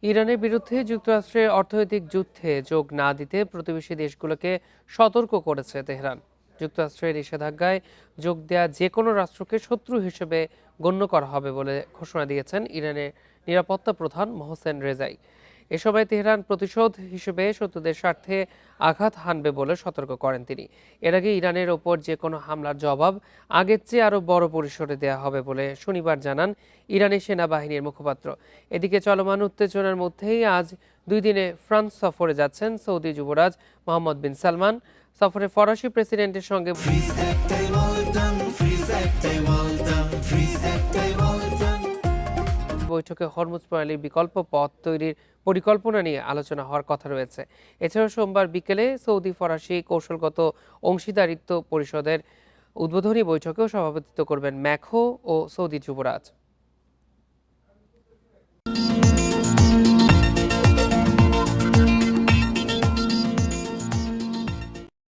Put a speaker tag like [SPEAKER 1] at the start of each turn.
[SPEAKER 1] ইরানের বিরুদ্ধে যুক্তরাষ্ট্রের অর্থনৈতিক যুদ্ধে যোগ না দিতে প্রতিবেশী দেশগুলোকে সতর্ক করেছে তেহরান। যুক্তরাষ্ট্রের নিষেধাজ্ঞায় যোগ দেয়া যে কোনো রাষ্ট্রকে শত্রু হিসেবে গণ্য করা হবে বলে ঘোষণা দিয়েছেন ইরানের নিরাপত্তা প্রধান মোহসেন রেজাই। এ সময় তেহরান প্রতিশোধ হিসেবে শত্রুদের স্বার্থে আঘাত হানবে বলে সতর্ক করেন তিনি। এর আগে ইরানের ওপর যে কোনো হামলার জবাব আগের চেয়ে আরও বড় পরিসরে দেয়া হবে বলে শনিবার জানান ইরানি সেনাবাহিনীর মুখপাত্র। এদিকে চলমান উত্তেজনার মধ্যেই আজ 2 দিনে ফ্রান্স সফরে যাচ্ছেন সৌদি যুবরাজ মোহাম্মদ বিন সালমান। সফরে ফরাসি প্রেসিডেন্টের সঙ্গে বৈঠকে হরমুজ প্রণালীর বিকল্প পথ তৈরির পরিকল্পনা নিয়ে আলোচনা হওয়ার কথা রয়েছে। এছাড়াও সোমবার বিকেলে সৌদি ফরাসি কৌশলগত অংশীদারিত্ব পরিষদের উদ্বোধনী বৈঠকেও সভাপতিত্ব করবেন ম্যাখো ও সৌদি যুবরাজ।